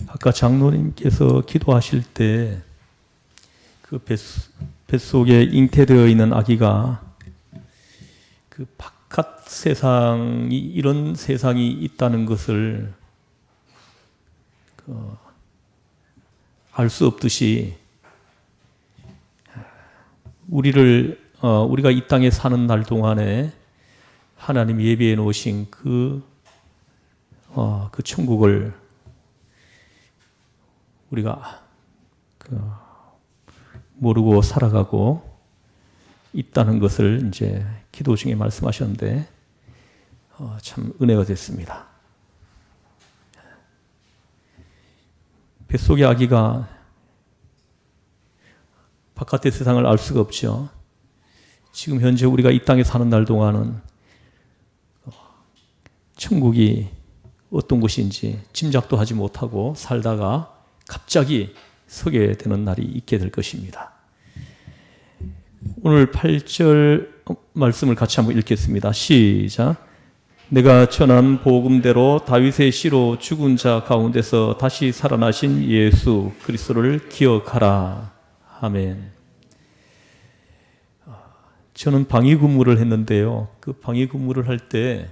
아까 장로님께서 기도하실 때 그 뱃속에 잉태되어 있는 아기가 그 바깥 세상이 이런 세상이 있다는 것을 알 수 없듯이 우리가 이 땅에 사는 날 동안에 하나님 예비해 놓으신 그 천국을 우리가 모르고 살아가고 있다는 것을 이제 기도 중에 말씀하셨는데 참 은혜가 됐습니다. 뱃속의 아기가 바깥의 세상을 알 수가 없죠. 지금 현재 우리가 이 땅에 사는 날 동안은 천국이 어떤 곳인지 짐작도 하지 못하고 살다가 갑자기 서게 되는 날이 있게 될 것입니다. 오늘 8절 말씀을 같이 한번 읽겠습니다. 시작. 내가 전한 복음대로 다윗의 씨로 죽은 자 가운데서 다시 살아나신 예수 그리스도를 기억하라. 아멘. 저는 방위 근무를 했는데요. 그 방위 근무를 할 때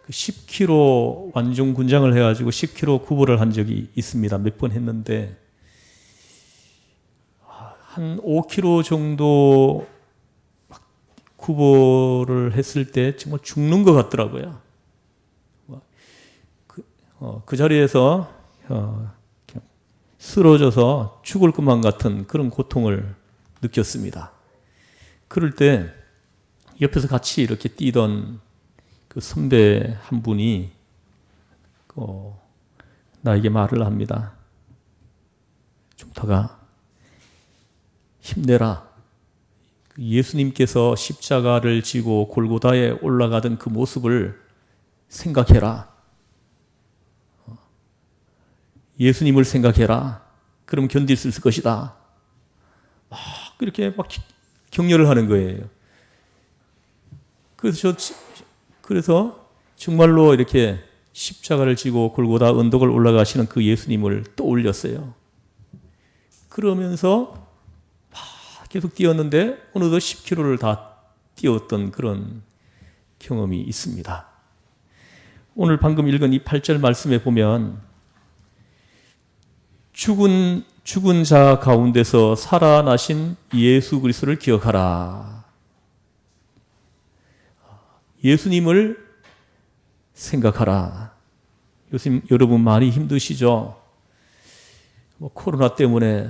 10km 완종 군장을 해가지고 10km 구보를 한 적이 있습니다. 몇 번 했는데 한 5km 정도 구보를 했을 때 정말 죽는 것 같더라고요. 그 자리에서 쓰러져서 죽을 것만 같은 그런 고통을 느꼈습니다. 그럴 때 옆에서 같이 이렇게 뛰던 그 선배 한 분이 나에게 말을 합니다. 종탁아, 힘내라. 예수님께서 십자가를 지고 골고다에 올라가던 그 모습을 생각해라. 예수님을 생각해라. 그럼 견딜 수 있을 것이다. 그렇게 막 격려를 하는 거예요. 그래서 정말로 이렇게 십자가를 지고 골고다 언덕을 올라가시는 그 예수님을 떠올렸어요. 그러면서 계속 뛰었는데 어느덧 10km를 다 뛰었던 그런 경험이 있습니다. 오늘 방금 읽은 이 8절 말씀에 보면 죽은 자 가운데서 살아나신 예수 그리스도를 기억하라. 예수님을 생각하라. 요즘 여러분 많이 힘드시죠? 코로나 때문에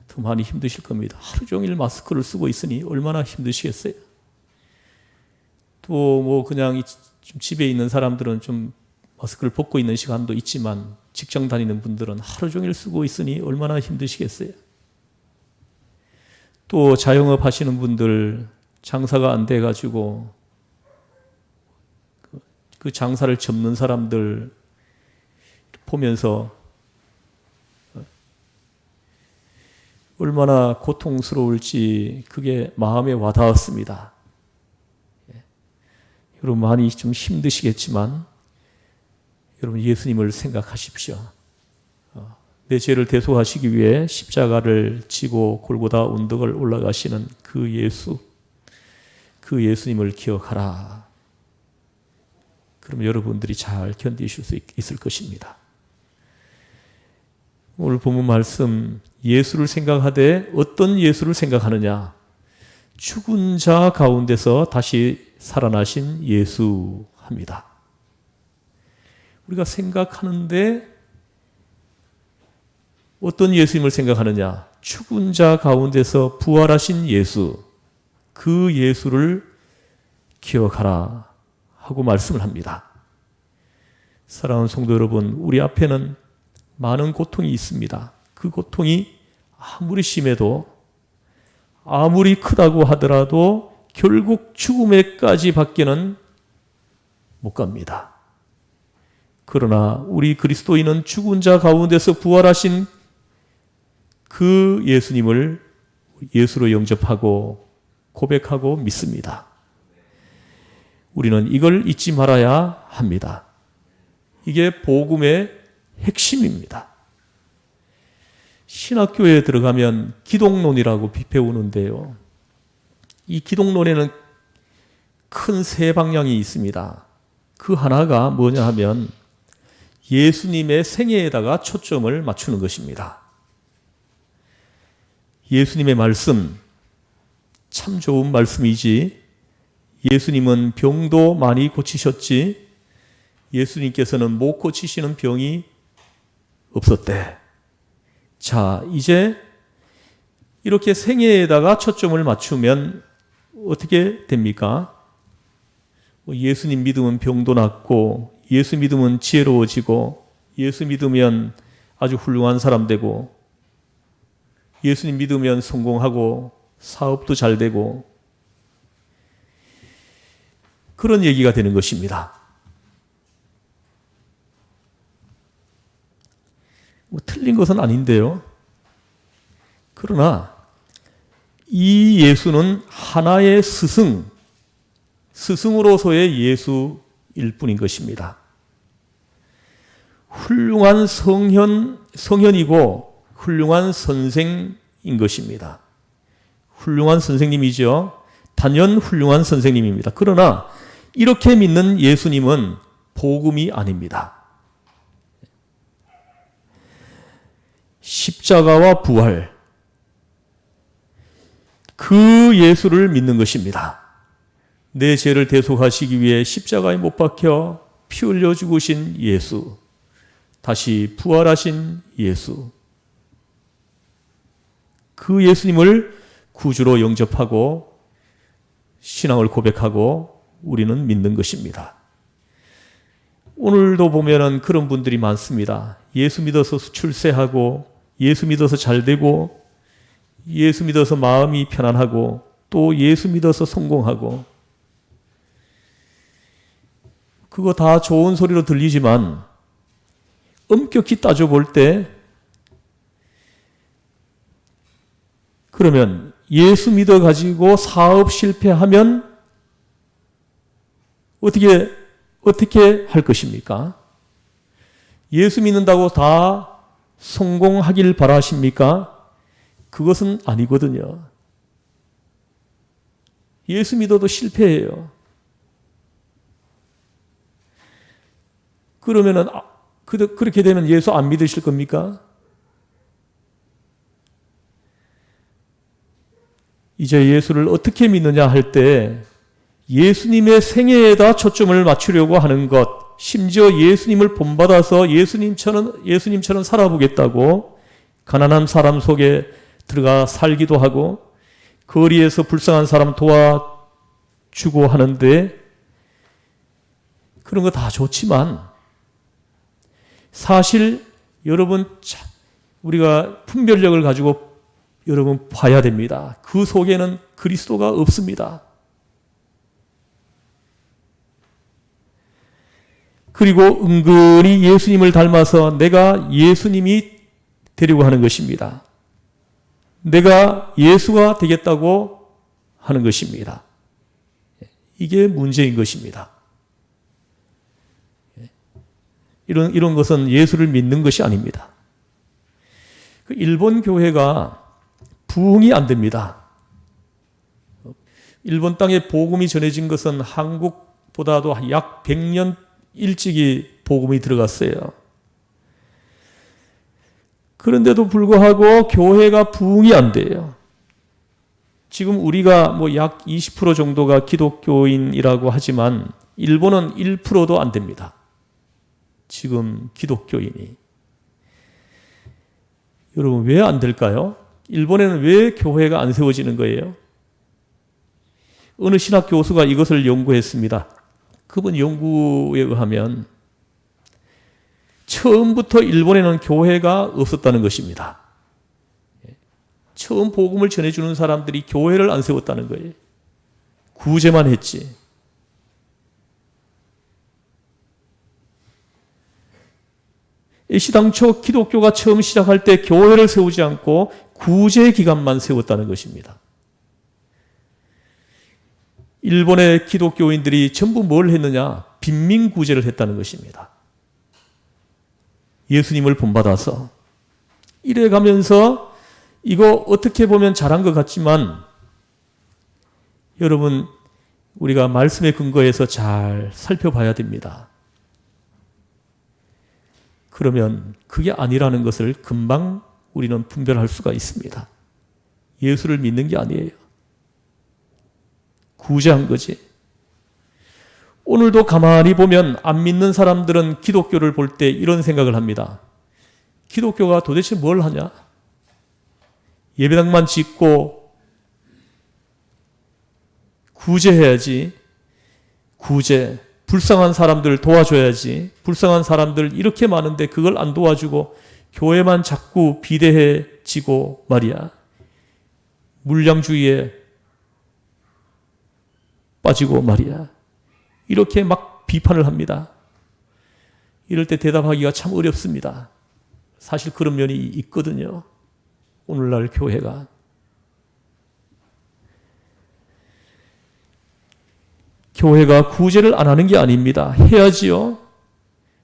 더 많이 힘드실 겁니다. 하루 종일 마스크를 쓰고 있으니 얼마나 힘드시겠어요? 또 그냥 집에 있는 사람들은 좀 마스크를 벗고 있는 시간도 있지만 직장 다니는 분들은 하루 종일 쓰고 있으니 얼마나 힘드시겠어요? 또 자영업 하시는 분들 장사가 안 돼가지고 그 장사를 접는 사람들 보면서 얼마나 고통스러울지 그게 마음에 와닿았습니다. 여러분 많이 좀 힘드시겠지만 여러분 예수님을 생각하십시오. 내 죄를 대속하시기 위해 십자가를 지고 골고다 언덕을 올라가시는 그 예수님을 기억하라. 그럼 여러분들이 잘 견디실 수 있을 것입니다. 오늘 본문 말씀 예수를 생각하되 어떤 예수를 생각하느냐? 죽은 자 가운데서 다시 살아나신 예수 합니다. 우리가 생각하는데 어떤 예수님을 생각하느냐? 죽은 자 가운데서 부활하신 예수, 그 예수를 기억하라 하고 말씀을 합니다. 사랑하는 성도 여러분, 우리 앞에는 많은 고통이 있습니다. 그 고통이 아무리 심해도 아무리 크다고 하더라도 결국 죽음에까지 밖에는 못 갑니다. 그러나 우리 그리스도인은 죽은 자 가운데서 부활하신 그 예수님을 예수로 영접하고 고백하고 믿습니다. 우리는 이걸 잊지 말아야 합니다. 이게 복음의 핵심입니다. 신학교에 들어가면 기독론이라고 배우는데요. 이 기독론에는 큰 세 방향이 있습니다. 그 하나가 뭐냐 하면 예수님의 생애에다가 초점을 맞추는 것입니다. 예수님의 말씀, 참 좋은 말씀이지. 예수님은 병도 많이 고치셨지. 예수님께서는 못 고치시는 병이 없었대. 자, 이제 이렇게 생애에다가 초점을 맞추면 어떻게 됩니까? 예수님 믿으면 병도 낫고, 예수 믿으면 지혜로워지고, 예수 믿으면 아주 훌륭한 사람 되고, 예수님 믿으면 성공하고, 사업도 잘 되고, 그런 얘기가 되는 것입니다. 틀린 것은 아닌데요. 그러나 이 예수는 하나의 스승으로서의 예수일 뿐인 것입니다. 훌륭한 성현이고 훌륭한 선생인 것입니다. 훌륭한 선생님이죠. 단연 훌륭한 선생님입니다. 그러나 이렇게 믿는 예수님은 복음이 아닙니다. 십자가와 부활, 그 예수를 믿는 것입니다. 내 죄를 대속하시기 위해 십자가에 못 박혀 피 흘려 죽으신 예수, 다시 부활하신 예수, 그 예수님을 구주로 영접하고 신앙을 고백하고 우리는 믿는 것입니다. 오늘도 보면은 그런 분들이 많습니다. 예수 믿어서 출세하고, 예수 믿어서 잘 되고, 예수 믿어서 마음이 편안하고, 또 예수 믿어서 성공하고, 그거 다 좋은 소리로 들리지만 엄격히 따져볼 때, 그러면 예수 믿어가지고 사업 실패하면 어떻게 할 것입니까? 예수 믿는다고 다 성공하길 바라십니까? 그것은 아니거든요. 예수 믿어도 실패해요. 그러면은 그렇게 되면 예수 안 믿으실 겁니까? 이제 예수를 어떻게 믿느냐 할 때 예수님의 생애에다 초점을 맞추려고 하는 것, 심지어 예수님을 본받아서 예수님처럼 살아보겠다고 가난한 사람 속에 들어가 살기도 하고 거리에서 불쌍한 사람 도와주고 하는데 그런 거 다 좋지만 사실 여러분 우리가 분별력을 가지고 여러분 봐야 됩니다. 그 속에는 그리스도가 없습니다. 그리고 은근히 예수님을 닮아서 내가 예수님이 되려고 하는 것입니다. 내가 예수가 되겠다고 하는 것입니다. 이게 문제인 것입니다. 이런 것은 예수를 믿는 것이 아닙니다. 일본 교회가 부흥이 안 됩니다. 일본 땅에 복음이 전해진 것은 한국보다도 약 100년 일찍이 복음이 들어갔어요. 그런데도 불구하고 교회가 부흥이 안 돼요. 지금 우리가 약 20% 정도가 기독교인이라고 하지만 일본은 1%도 안 됩니다. 지금 기독교인이. 여러분 왜 안 될까요? 일본에는 왜 교회가 안 세워지는 거예요? 어느 신학 교수가 이것을 연구했습니다. 그분 연구에 의하면 처음부터 일본에는 교회가 없었다는 것입니다. 처음 복음을 전해주는 사람들이 교회를 안 세웠다는 거예요. 구제만 했지. 시당초 기독교가 처음 시작할 때 교회를 세우지 않고 구제 기관만 세웠다는 것입니다. 일본의 기독교인들이 전부 뭘 했느냐? 빈민구제를 했다는 것입니다. 예수님을 본받아서 이래 가면서 이거 어떻게 보면 잘한 것 같지만 여러분 우리가 말씀의 근거에서 잘 살펴봐야 됩니다. 그러면 그게 아니라는 것을 금방 우리는 분별할 수가 있습니다. 예수를 믿는 게 아니에요. 구제한 거지. 오늘도 가만히 보면 안 믿는 사람들은 기독교를 볼 때 이런 생각을 합니다. 기독교가 도대체 뭘 하냐? 예배당만 짓고 구제해야지. 구제. 불쌍한 사람들 도와줘야지. 불쌍한 사람들 이렇게 많은데 그걸 안 도와주고 교회만 자꾸 비대해지고 말이야. 물량주의에 빠지고 말이야. 이렇게 막 비판을 합니다. 이럴 때 대답하기가 참 어렵습니다. 사실 그런 면이 있거든요. 오늘날 교회가. 교회가 구제를 안 하는 게 아닙니다. 해야지요.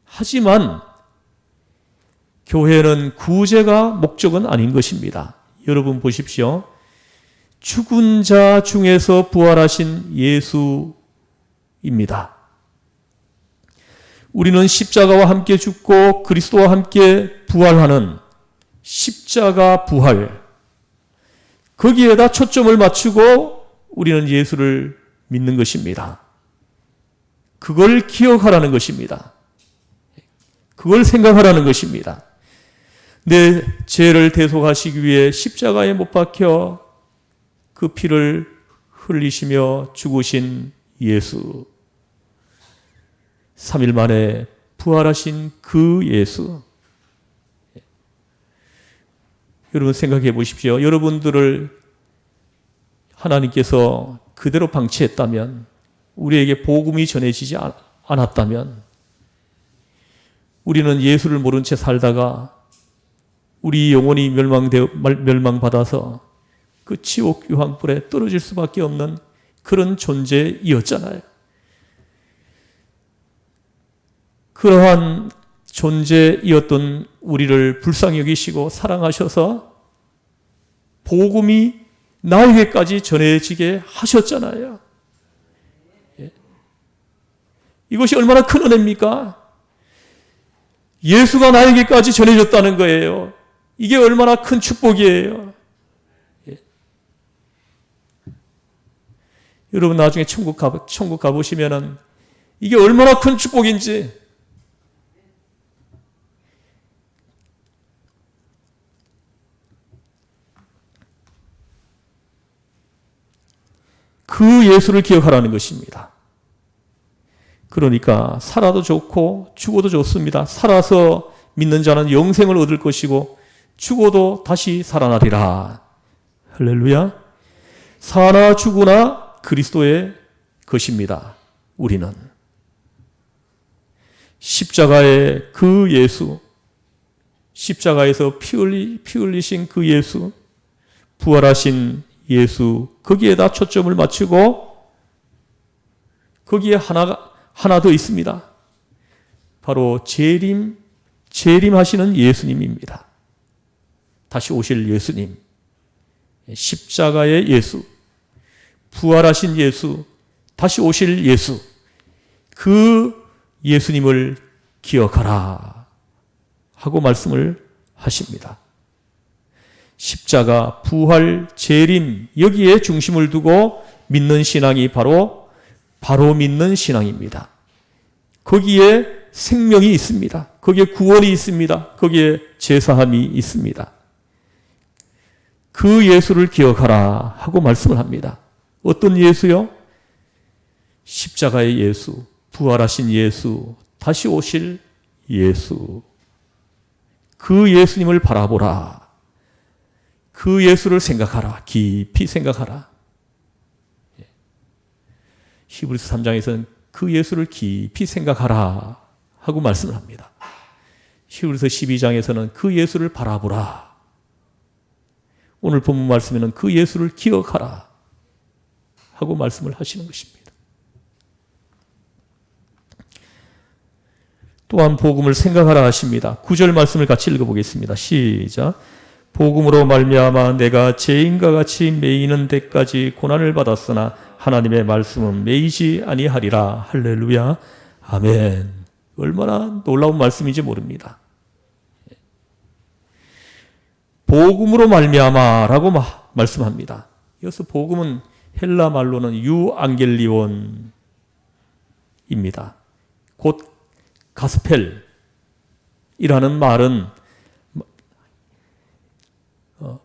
하지만 교회는 구제가 목적은 아닌 것입니다. 여러분 보십시오. 죽은 자 중에서 부활하신 예수입니다. 우리는 십자가와 함께 죽고 그리스도와 함께 부활하는 십자가 부활. 거기에다 초점을 맞추고 우리는 예수를 믿는 것입니다. 그걸 기억하라는 것입니다. 그걸 생각하라는 것입니다. 내 죄를 대속하시기 위해 십자가에 못 박혀 그 피를 흘리시며 죽으신 예수. 3일 만에 부활하신 그 예수. 여러분 생각해 보십시오. 여러분들을 하나님께서 그대로 방치했다면, 우리에게 복음이 전해지지 않았다면, 우리는 예수를 모른 채 살다가 우리 영혼이 멸망받아서 그 지옥 유황불에 떨어질 수밖에 없는 그런 존재이었잖아요. 그러한 존재이었던 우리를 불쌍히 여기시고 사랑하셔서 복음이 나에게까지 전해지게 하셨잖아요. 이것이 얼마나 큰 은혜입니까? 예수가 나에게까지 전해졌다는 거예요. 이게 얼마나 큰 축복이에요. 여러분 나중에 천국 가보시면은 이게 얼마나 큰 축복인지. 그 예수를 기억하라는 것입니다. 그러니까 살아도 좋고 죽어도 좋습니다. 살아서 믿는 자는 영생을 얻을 것이고 죽어도 다시 살아나리라. 할렐루야. 사나 죽으나 그리스도의 것입니다. 우리는 십자가의 그 예수, 십자가에서 피 흘리신 그 예수, 부활하신 예수, 거기에다 초점을 맞추고 거기에 하나 더 있습니다. 바로 재림하시는 예수님입니다. 다시 오실 예수님, 십자가의 예수, 부활하신 예수, 다시 오실 예수, 그 예수님을 기억하라 하고 말씀을 하십니다. 십자가, 부활, 재림 여기에 중심을 두고 믿는 신앙이 바로 믿는 신앙입니다. 거기에 생명이 있습니다. 거기에 구원이 있습니다. 거기에 제사함이 있습니다. 그 예수를 기억하라 하고 말씀을 합니다. 어떤 예수요? 십자가의 예수, 부활하신 예수, 다시 오실 예수. 그 예수님을 바라보라. 그 예수를 생각하라. 깊이 생각하라. 히브리서 3장에서는 그 예수를 깊이 생각하라 하고 말씀을 합니다. 히브리서 12장에서는 그 예수를 바라보라. 오늘 본문 말씀에는 그 예수를 기억하라 하고 말씀을 하시는 것입니다. 또한 복음을 생각하라 하십니다. 9절 말씀을 같이 읽어보겠습니다. 시작. 복음으로 말미암아 내가 죄인과 같이 매이는 데까지 고난을 받았으나 하나님의 말씀은 매이지 아니하리라. 할렐루야. 아멘. 얼마나 놀라운 말씀인지 모릅니다. 복음으로 말미암아라고 말씀합니다. 여기서 복음은 헬라 말로는 유앙겔리온입니다. 곧 가스펠이라는 말은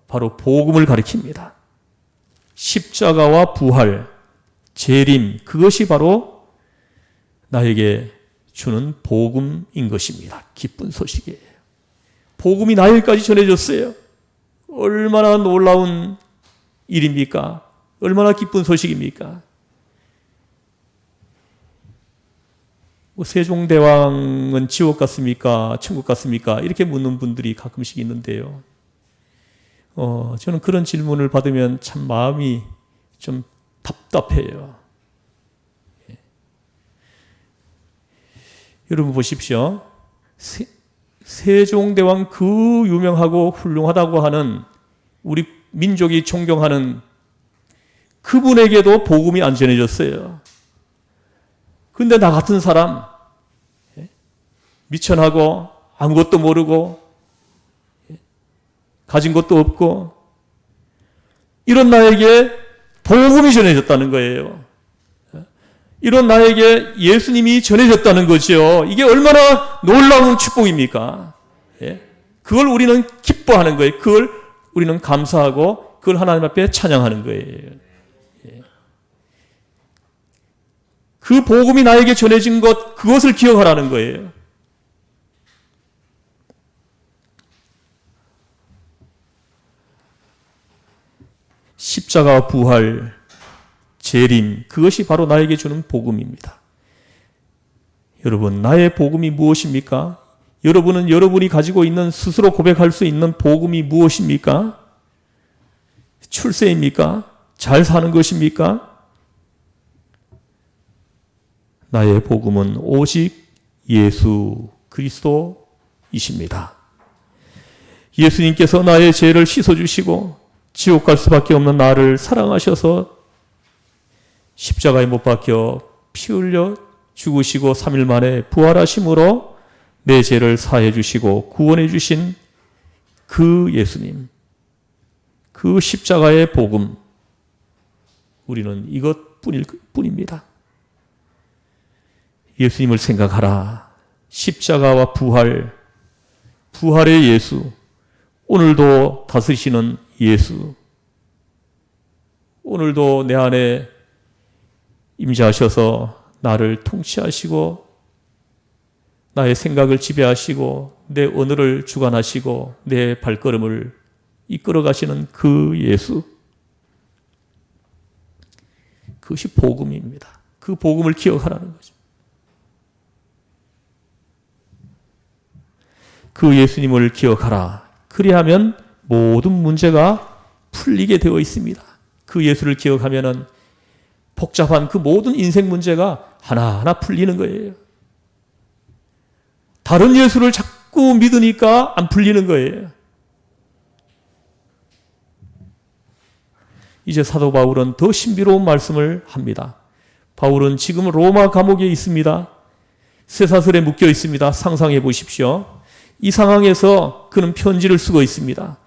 바로 복음을 가리킵니다. 십자가와 부활, 재림, 그것이 바로 나에게 주는 복음인 것입니다. 기쁜 소식이에요. 복음이 나에게까지 전해졌어요. 얼마나 놀라운 일입니까? 얼마나 기쁜 소식입니까? 세종대왕은 지옥 같습니까? 천국 같습니까? 이렇게 묻는 분들이 가끔씩 있는데요. 저는 그런 질문을 받으면 참 마음이 좀 답답해요. 여러분 보십시오. 세종대왕 그 유명하고 훌륭하다고 하는 우리 민족이 존경하는 그분에게도 복음이 안 전해졌어요. 근데 나 같은 사람, 미천하고 아무것도 모르고 가진 것도 없고 이런 나에게 복음이 전해졌다는 거예요. 이런 나에게 예수님이 전해졌다는 거죠. 이게 얼마나 놀라운 축복입니까? 그걸 우리는 기뻐하는 거예요. 그걸 우리는 감사하고 그걸 하나님 앞에 찬양하는 거예요. 그 복음이 나에게 전해진 것, 그것을 기억하라는 거예요. 십자가 부활, 재림, 그것이 바로 나에게 주는 복음입니다. 여러분, 나의 복음이 무엇입니까? 여러분은 여러분이 가지고 있는 스스로 고백할 수 있는 복음이 무엇입니까? 출세입니까? 잘 사는 것입니까? 나의 복음은 오직 예수 그리스도이십니다. 예수님께서 나의 죄를 씻어주시고 지옥 갈 수밖에 없는 나를 사랑하셔서 십자가에 못 박혀 피 흘려 죽으시고 3일 만에 부활하심으로 내 죄를 사해 주시고 구원해 주신 그 예수님, 그 십자가의 복음, 우리는 이것뿐일 뿐입니다. 예수님을 생각하라. 십자가와 부활, 부활의 예수, 오늘도 다스리시는 예수, 오늘도 내 안에 임재하셔서 나를 통치하시고 나의 생각을 지배하시고 내 언어를 주관하시고 내 발걸음을 이끌어 가시는 그 예수, 그것이 복음입니다. 그 복음을 기억하라는 거죠. 그 예수님을 기억하라. 그리하면 모든 문제가 풀리게 되어 있습니다. 그 예수를 기억하면은 복잡한 그 모든 인생 문제가 하나하나 풀리는 거예요. 다른 예수를 자꾸 믿으니까 안 풀리는 거예요. 이제 사도 바울은 더 신비로운 말씀을 합니다. 바울은 지금 로마 감옥에 있습니다. 쇠사슬에 묶여 있습니다. 상상해 보십시오. 이 상황에서 그는 편지를 쓰고 있습니다.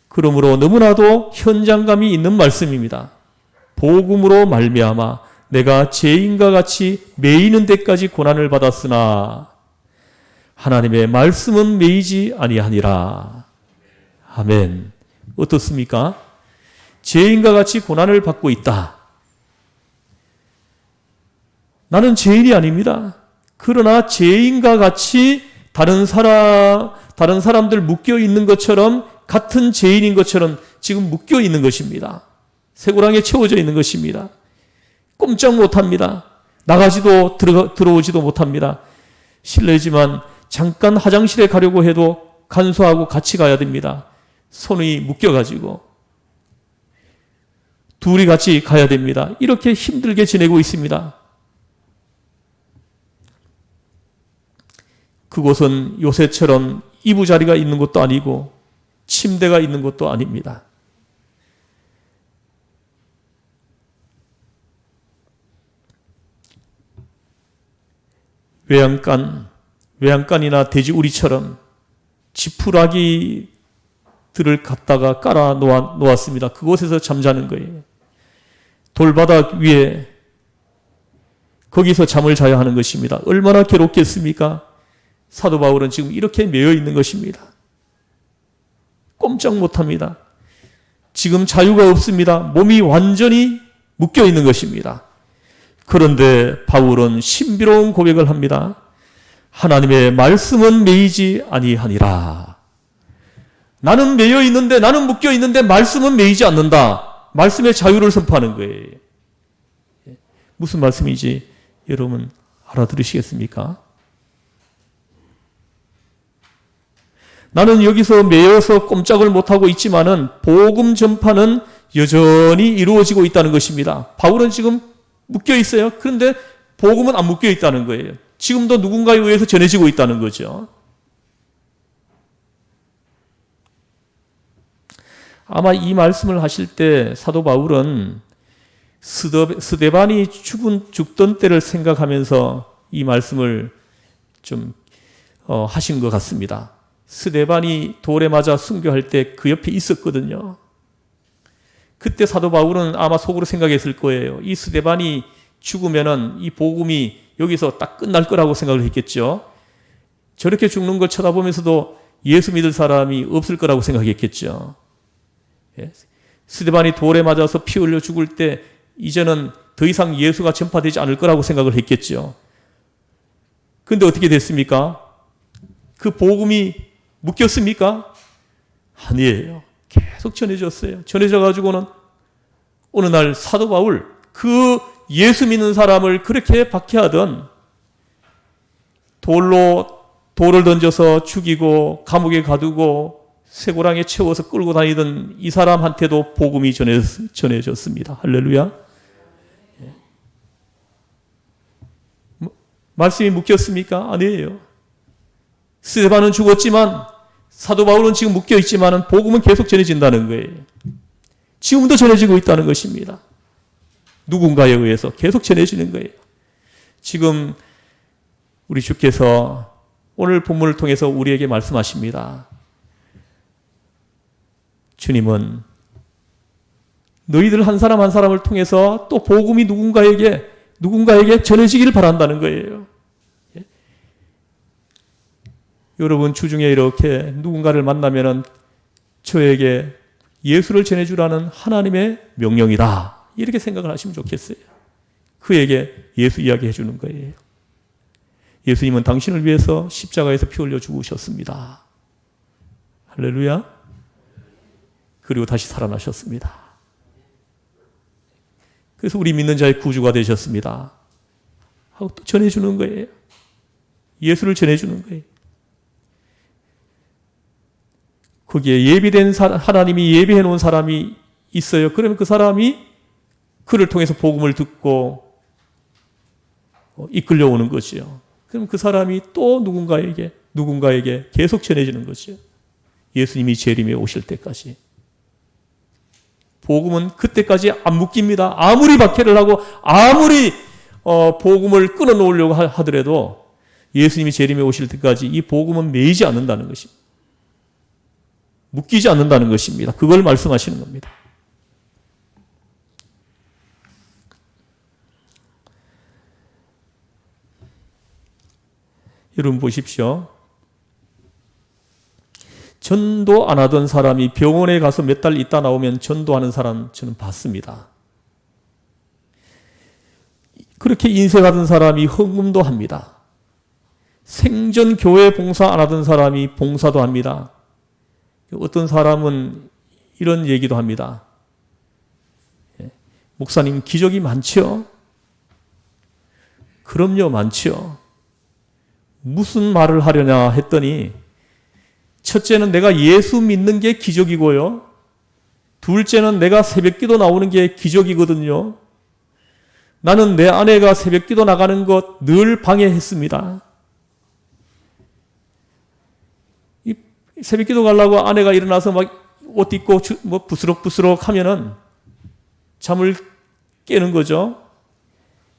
그러므로 너무나도 현장감이 있는 말씀입니다. 복음으로 말미암아 내가 죄인과 같이 매이는 데까지 고난을 받았으나 하나님의 말씀은 매이지 아니하니라. 아멘. 어떻습니까? 죄인과 같이 고난을 받고 있다. 나는 죄인이 아닙니다. 그러나 죄인과 같이 다른 사람들 묶여 있는 것처럼 같은 죄인인 것처럼 지금 묶여 있는 것입니다. 쇠고랑에 채워져 있는 것입니다. 꼼짝 못합니다. 나가지도 들어오지도 못합니다. 실례지만 잠깐 화장실에 가려고 해도 간수하고 같이 가야 됩니다. 손이 묶여가지고 둘이 같이 가야 됩니다. 이렇게 힘들게 지내고 있습니다. 그곳은 요새처럼 이부자리가 있는 곳도 아니고 침대가 있는 곳도 아닙니다. 외양간이나 돼지우리처럼 지푸라기들을 갖다가 깔아 놓았습니다. 그곳에서 잠자는 거예요. 돌바닥 위에 거기서 잠을 자야 하는 것입니다. 얼마나 괴롭겠습니까? 사도 바울은 지금 이렇게 매여 있는 것입니다. 꼼짝 못합니다. 지금 자유가 없습니다. 몸이 완전히 묶여 있는 것입니다. 그런데 바울은 신비로운 고백을 합니다. 하나님의 말씀은 매이지 아니하니라. 나는 매여 있는데, 나는 묶여 있는데 말씀은 매이지 않는다. 말씀의 자유를 선포하는 거예요. 무슨 말씀인지 여러분 알아들으시겠습니까? 나는 여기서 매여서 꼼짝을 못하고 있지만은 복음 전파는 여전히 이루어지고 있다는 것입니다. 바울은 지금 묶여 있어요. 그런데 복음은 안 묶여 있다는 거예요. 지금도 누군가에 의해서 전해지고 있다는 거죠. 아마 이 말씀을 하실 때 사도 바울은 스데반이 죽던 때를 생각하면서 이 말씀을 좀 하신 것 같습니다. 스데반이 돌에 맞아 순교할 때 그 옆에 있었거든요. 그때 사도 바울은 아마 속으로 생각했을 거예요. 이 스데반이 죽으면은 이 복음이 여기서 딱 끝날 거라고 생각을 했겠죠. 저렇게 죽는 걸 쳐다보면서도 예수 믿을 사람이 없을 거라고 생각했겠죠. 스데반이 돌에 맞아서 피 흘려 죽을 때 이제는 더 이상 예수가 전파되지 않을 거라고 생각을 했겠죠. 그런데 어떻게 됐습니까? 그 복음이 묶였습니까? 아니에요. 계속 전해졌어요. 전해져가지고는 어느 날 사도 바울, 그 예수 믿는 사람을 그렇게 박해하던 돌을 던져서 죽이고 감옥에 가두고 쇠고랑에 채워서 끌고 다니던 이 사람한테도 복음이 전해졌습니다. 할렐루야. 말씀이 묶였습니까? 아니에요. 스데반은 죽었지만 사도 바울은 지금 묶여 있지만 복음은 계속 전해진다는 거예요. 지금도 전해지고 있다는 것입니다. 누군가에 의해서 계속 전해지는 거예요. 지금 우리 주께서 오늘 본문을 통해서 우리에게 말씀하십니다. 주님은 너희들 한 사람 한 사람을 통해서 또 복음이 누군가에게 전해지기를 바란다는 거예요. 여러분 주중에 이렇게 누군가를 만나면은 저에게 예수를 전해주라는 하나님의 명령이다. 이렇게 생각을 하시면 좋겠어요. 그에게 예수 이야기 해주는 거예요. 예수님은 당신을 위해서 십자가에서 피 흘려 죽으셨습니다. 할렐루야. 그리고 다시 살아나셨습니다. 그래서 우리 믿는 자의 구주가 되셨습니다. 하고 또 전해주는 거예요. 예수를 전해주는 거예요. 거기에 예비된 하나님이 예비해 놓은 사람이 있어요. 그러면 그 사람이 그를 통해서 복음을 듣고 이끌려오는 거지요. 그럼 그 사람이 또 누군가에게 계속 전해지는 거죠. 예수님이 재림에 오실 때까지. 복음은 그때까지 안 묶입니다. 아무리 박해를 하고 아무리 복음을 끊어놓으려고 하더라도 예수님이 재림에 오실 때까지 이 복음은 매이지 않는다는 것입니다. 묶이지 않는다는 것입니다. 그걸 말씀하시는 겁니다. 여러분 보십시오. 전도 안 하던 사람이 병원에 가서 몇 달 있다 나오면 전도하는 사람 저는 봤습니다. 그렇게 인쇄하던 사람이 헌금도 합니다. 생전 교회 봉사 안 하던 사람이 봉사도 합니다. 어떤 사람은 이런 얘기도 합니다. 목사님 기적이 많죠? 그럼요, 많죠. 무슨 말을 하려냐 했더니 첫째는 내가 예수 믿는 게 기적이고요. 둘째는 내가 새벽기도 나오는 게 기적이거든요. 나는 내 아내가 새벽기도 나가는 것 늘 방해했습니다. 새벽 기도 가려고 아내가 일어나서 막 옷 입고 뭐 부스럭부스럭 하면은 잠을 깨는 거죠.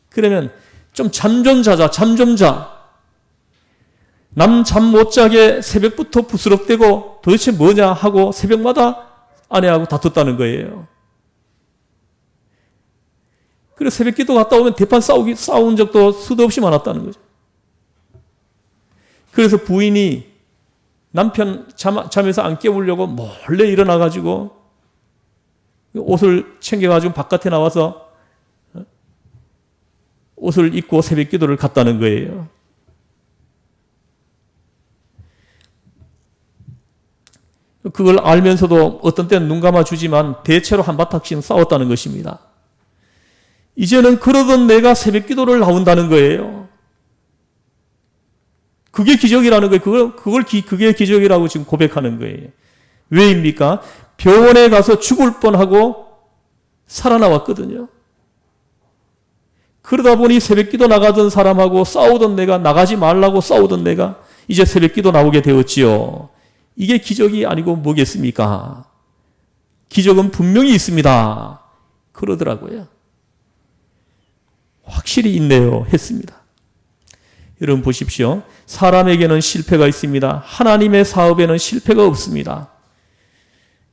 그러면 좀 잠 좀 자자, 잠 좀 자. 남 잠 못 자게 새벽부터 부스럭대고 도대체 뭐냐 하고 새벽마다 아내하고 다퉜다는 거예요. 그래서 새벽 기도 갔다 오면 대판 싸운 적도 수도 없이 많았다는 거죠. 그래서 부인이 남편 잠에서 안 깨우려고 몰래 일어나가지고 옷을 챙겨가지고 바깥에 나와서 옷을 입고 새벽 기도를 갔다는 거예요. 그걸 알면서도 어떤 때는 눈 감아주지만 대체로 한바탕씩 싸웠다는 것입니다. 이제는 그러던 내가 새벽 기도를 나온다는 거예요. 그게 기적이라는 거예요. 그게 기적이라고 지금 고백하는 거예요. 왜입니까? 병원에 가서 죽을 뻔하고 살아나왔거든요. 그러다 보니 새벽 기도 나가던 사람하고 싸우던 내가, 나가지 말라고 싸우던 내가 이제 새벽 기도 나오게 되었지요. 이게 기적이 아니고 뭐겠습니까? 기적은 분명히 있습니다. 그러더라고요. 확실히 있네요. 했습니다. 여러분 보십시오. 사람에게는 실패가 있습니다. 하나님의 사업에는 실패가 없습니다.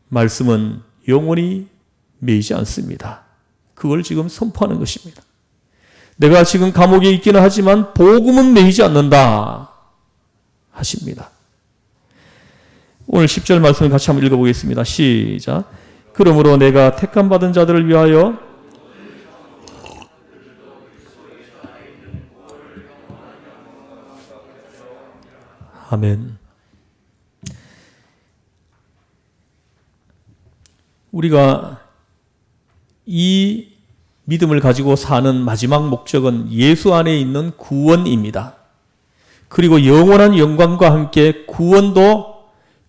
말씀은 영원히 매이지 않습니다. 그걸 지금 선포하는 것입니다. 내가 지금 감옥에 있기는 하지만 복음은 매이지 않는다 하십니다. 오늘 10절 말씀을 같이 한번 읽어보겠습니다. 시작. 그러므로 내가 택함받은 자들을 위하여 아멘. 우리가 이 믿음을 가지고 사는 마지막 목적은 예수 안에 있는 구원입니다. 그리고 영원한 영광과 함께 구원도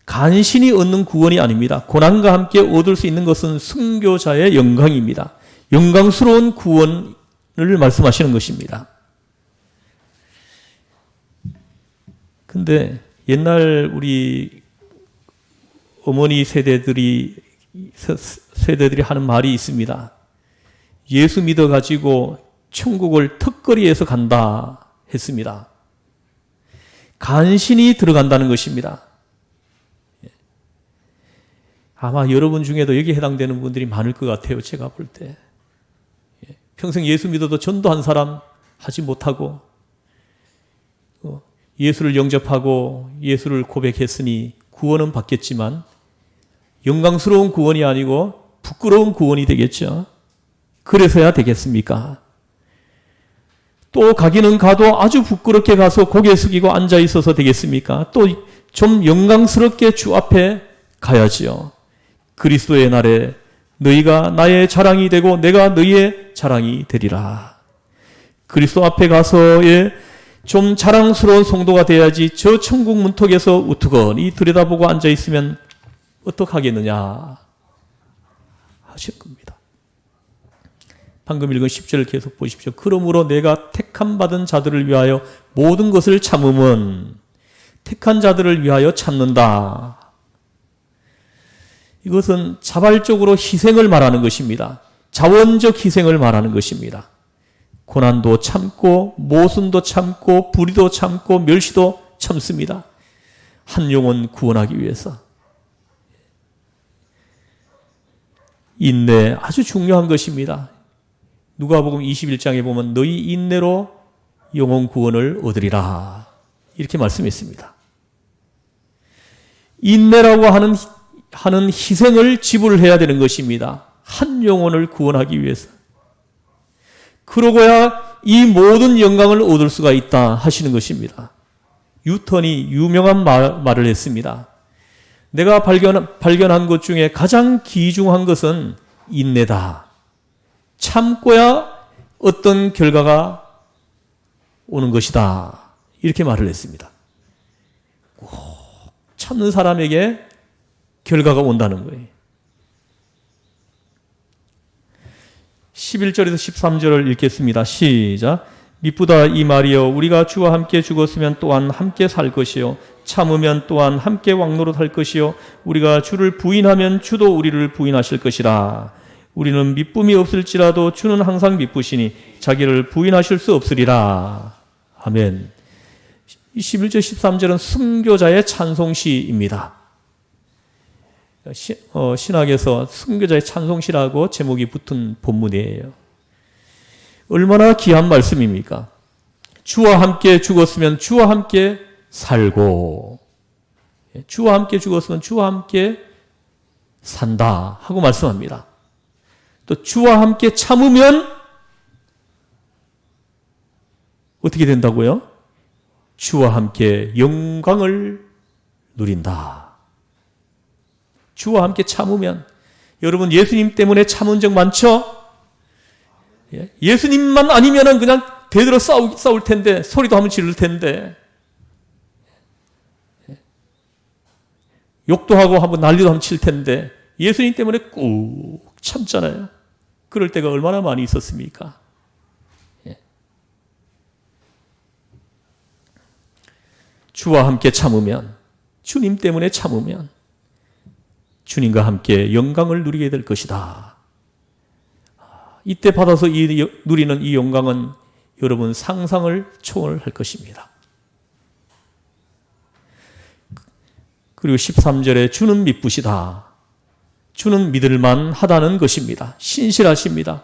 간신히 얻는 구원이 아닙니다. 고난과 함께 얻을 수 있는 것은 순교자의 영광입니다. 영광스러운 구원을 말씀하시는 것입니다. 근데 옛날 우리 어머니 세대들이 하는 말이 있습니다. 예수 믿어가지고 천국을 턱걸이에서 간다 했습니다. 간신히 들어간다는 것입니다. 아마 여러분 중에도 여기에 해당되는 분들이 많을 것 같아요. 제가 볼 때. 평생 예수 믿어도 전도한 사람 하지 못하고 예수를 영접하고 예수를 고백했으니 구원은 받겠지만 영광스러운 구원이 아니고 부끄러운 구원이 되겠죠. 그래서야 되겠습니까? 또 가기는 가도 아주 부끄럽게 가서 고개 숙이고 앉아 있어서 되겠습니까? 또 좀 영광스럽게 주 앞에 가야지요. 그리스도의 날에 너희가 나의 자랑이 되고 내가 너희의 자랑이 되리라. 그리스도 앞에 가서의 좀 자랑스러운 성도가 돼야지 저 천국 문턱에서 우두거니 들여다보고 앉아있으면 어떡하겠느냐 하실 겁니다. 방금 읽은 10절을 계속 보십시오. 그러므로 내가 택함받은 자들을 위하여 모든 것을 참음은 택한 자들을 위하여 참는다. 이것은 자발적으로 희생을 말하는 것입니다. 자원적 희생을 말하는 것입니다. 고난도 참고 모순도 참고 불의도 참고 멸시도 참습니다. 한 영혼 구원하기 위해서. 인내 아주 중요한 것입니다. 누가복음 21장에 보면 너희 인내로 영혼 구원을 얻으리라 이렇게 말씀했습니다. 인내라고 하는 희생을 지불해야 되는 것입니다. 한 영혼을 구원하기 위해서. 그러고야 이 모든 영광을 얻을 수가 있다 하시는 것입니다. 뉴턴이 유명한 말을 했습니다. 내가 발견한 것 중에 가장 귀중한 것은 인내다. 참고야 어떤 결과가 오는 것이다. 이렇게 말을 했습니다. 꼭 참는 사람에게 결과가 온다는 거예요. 11절에서 13절을 읽겠습니다. 시작. 미쁘다 이 말이여 우리가 주와 함께 죽었으면 또한 함께 살 것이요 참으면 또한 함께 왕노릇할 것이요 우리가 주를 부인하면 주도 우리를 부인하실 것이라. 우리는 미쁨이 없을지라도 주는 항상 미쁘시니 자기를 부인하실 수 없으리라. 아멘. 11절 13절은 순교자의 찬송시입니다. 신학에서 순교자의 찬송시라고 제목이 붙은 본문이에요. 얼마나 귀한 말씀입니까? 주와 함께 죽었으면 주와 함께 살고 주와 함께 죽었으면 주와 함께 산다 하고 말씀합니다. 또 주와 함께 참으면 어떻게 된다고요? 주와 함께 영광을 누린다. 주와 함께 참으면 여러분 예수님 때문에 참은 적 많죠? 예수님만 아니면은 그냥 대들어 싸울 텐데 소리도 한번 지를 텐데 욕도 하고 한번 난리도 한번 칠 텐데 예수님 때문에 꾹 참잖아요. 그럴 때가 얼마나 많이 있었습니까? 주와 함께 참으면 주님 때문에 참으면 주님과 함께 영광을 누리게 될 것이다. 이때 받아서 누리는 이 영광은 여러분 상상을 초월할 것입니다. 그리고 13절에 주는 미쁘시다. 주는 믿을만 하다는 것입니다. 신실하십니다.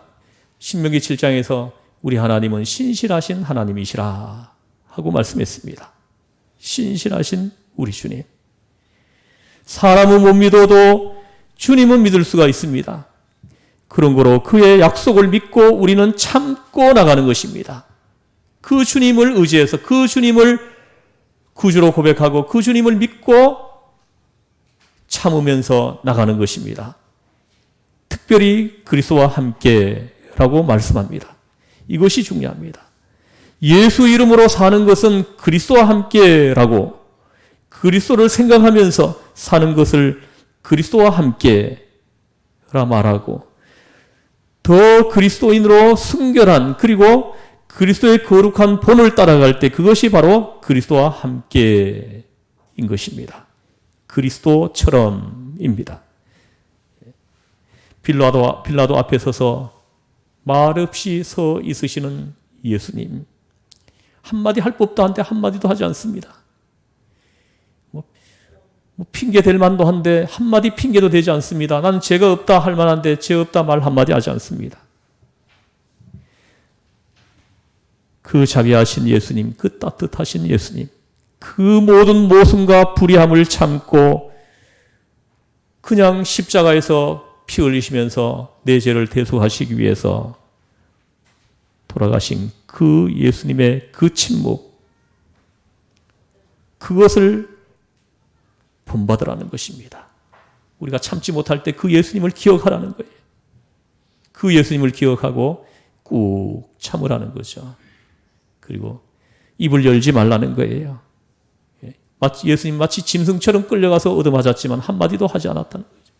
신명기 7장에서 우리 하나님은 신실하신 하나님이시라 하고 말씀했습니다. 신실하신 우리 주님. 사람은 못 믿어도 주님은 믿을 수가 있습니다. 그런 거로 그의 약속을 믿고 우리는 참고 나가는 것입니다. 그 주님을 의지해서 그 주님을 구주로 고백하고 그 주님을 믿고 참으면서 나가는 것입니다. 특별히 그리스도와 함께라고 말씀합니다. 이것이 중요합니다. 예수 이름으로 사는 것은 그리스도와 함께라고 그리스도를 생각하면서 사는 것을 그리스도와 함께라 말하고 더 그리스도인으로 순결한 그리고 그리스도의 거룩한 본을 따라갈 때 그것이 바로 그리스도와 함께인 것입니다. 그리스도처럼입니다. 빌라도 앞에 서서 말없이 서 있으시는 예수님. 한마디 할 법도 한데 한마디도 하지 않습니다. 핑계 될 만도 한데 한마디 핑계도 되지 않습니다. 나는 죄가 없다 할 만한데 죄 없다 말 한마디 하지 않습니다. 그 자비하신 예수님, 그 따뜻하신 예수님, 그 모든 모순과 불의함을 참고 그냥 십자가에서 피 흘리시면서 내 죄를 대속하시기 위해서 돌아가신 그 예수님의 그 침묵, 그것을 본받으라는 것입니다. 우리가 참지 못할 때 그 예수님을 기억하라는 거예요. 그 예수님을 기억하고 꾹 참으라는 거죠. 그리고 입을 열지 말라는 거예요. 예수님 마치 짐승처럼 끌려가서 얻어맞았지만 한마디도 하지 않았다는 거죠.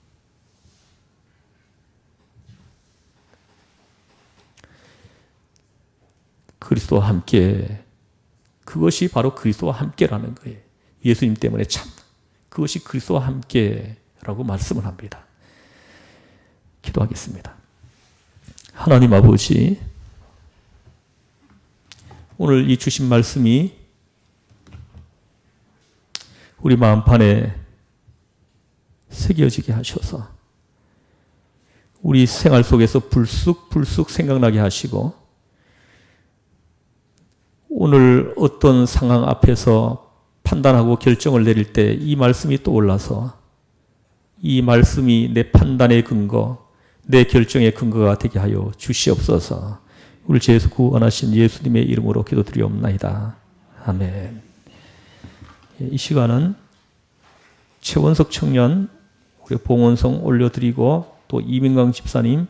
그리스도와 함께, 그것이 바로 그리스도와 함께라는 거예요. 예수님 때문에 참, 그것이 그리스도와 함께라고 말씀을 합니다. 기도하겠습니다. 하나님 아버지, 오늘 이 주신 말씀이 우리 마음판에 새겨지게 하셔서 우리 생활 속에서 불쑥 생각나게 하시고 오늘 어떤 상황 앞에서 판단하고 결정을 내릴 때 이 말씀이 떠올라서 이 말씀이 내 판단의 근거, 내 결정의 근거가 되게 하여 주시옵소서. 우리 주 예수 구원하신 예수님의 이름으로 기도드리옵나이다. 아멘. 이 시간은 최원석 청년 우리 봉헌성 올려드리고 또 이민강 집사님